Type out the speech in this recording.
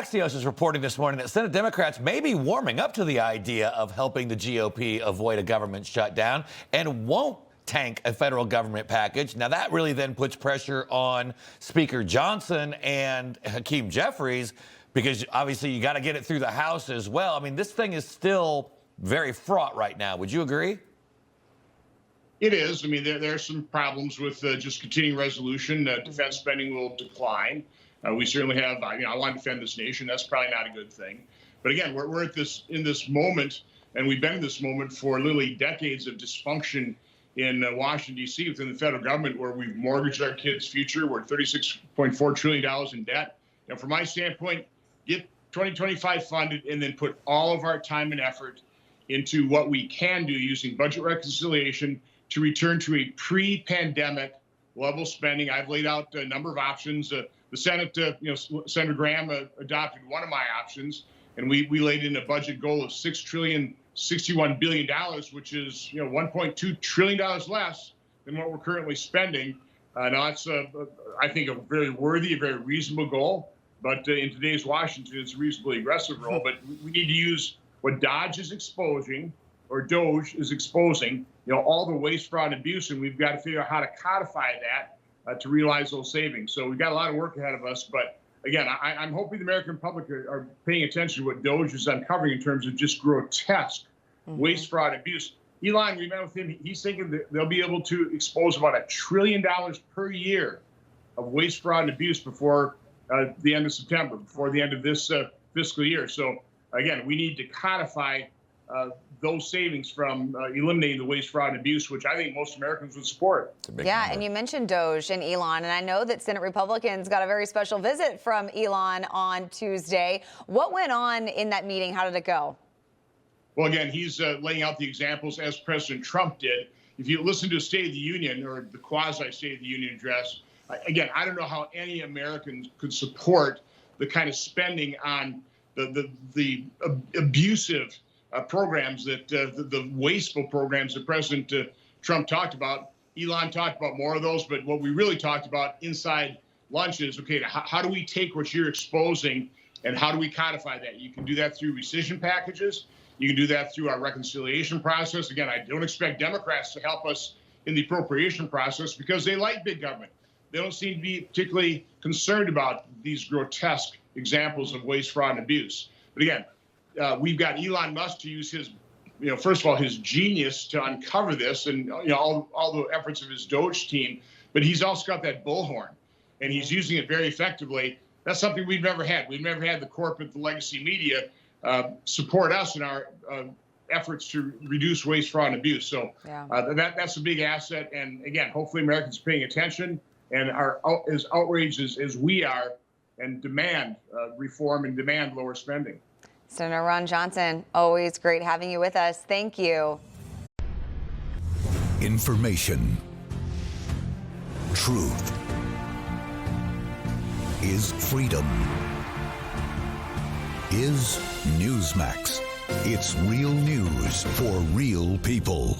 Axios is reporting this morning that Senate Democrats may be warming up to the idea of helping the GOP avoid a government shutdown and won't tank a federal government package. Now, that really then puts pressure on Speaker Johnson and Hakeem Jeffries, because obviously you got to get it through the House as well. I mean, this thing is still very fraught right now. Would you agree? It is. I mean, there are some problems with just continuing resolution. Defense spending will decline. We certainly have, I want to defend this nation. That's probably not a good thing. But again, we're in this moment, and we've been in this moment for literally decades of dysfunction in Washington, D.C. within the federal government, where we've mortgaged our kids' future. We're $36.4 trillion in debt. From my standpoint, get 2025 funded and then put all of our time and effort into what we can do using budget reconciliation to return to a pre-pandemic level spending. I've laid out a number of options. The Senate, Senator Graham adopted one of my options, and we laid in a budget goal of $6.061 billion, which is $1.2 trillion less than what we're currently spending. Now that's I think a very worthy, a very reasonable goal, but in today's Washington, it's a reasonably aggressive goal. But we need to use what DOGE is exposing, all the waste, fraud, and abuse, and we've got to figure out how to codify that to realize those savings. So we've got a lot of work ahead of us. But again, I'm hoping the American public are paying attention to what DOGE is uncovering in terms of just grotesque waste, fraud, and abuse. Elon, we met with him. He's thinking that they'll be able to expose about $1 trillion per year of waste, fraud, and abuse before the end of September, before the end of this fiscal year. So again, we need to codify those savings from eliminating the waste, fraud, and abuse, which I think most Americans would support. Yeah, and you mentioned DOGE and Elon, and I know that Senate Republicans got a very special visit from Elon on Tuesday. What went on in that meeting? How did it go? Well, again, he's laying out the examples as President Trump did. If you listen to a State of the Union or the quasi-State of the Union address, again, I don't know how any American could support the kind of spending on the abusive programs that the wasteful programs that President Trump talked about. Elon talked about more of those, but what we really talked about inside lunch is, okay, how do we take what you're exposing and how do we codify that? You can do that through rescission packages. You can do that through our reconciliation process. Again, I don't expect Democrats to help us in the appropriation process because they like big government. They don't seem to be particularly concerned about these grotesque examples of waste, fraud, and abuse. But again, we've got Elon Musk to use his, first of all, his genius to uncover this and, all the efforts of his DOGE team. But he's also got that bullhorn, and he's using it very effectively. That's something we've never had. We've never had the corporate, the legacy media support us in our efforts to reduce waste, fraud, and abuse. So that's a big asset. And again, hopefully Americans are paying attention and are as outraged as we are and demand reform and demand lower spending. Senator Ron Johnson, always great having you with us. Thank you. Information. Truth is freedom. Is Newsmax. It's real news for real people.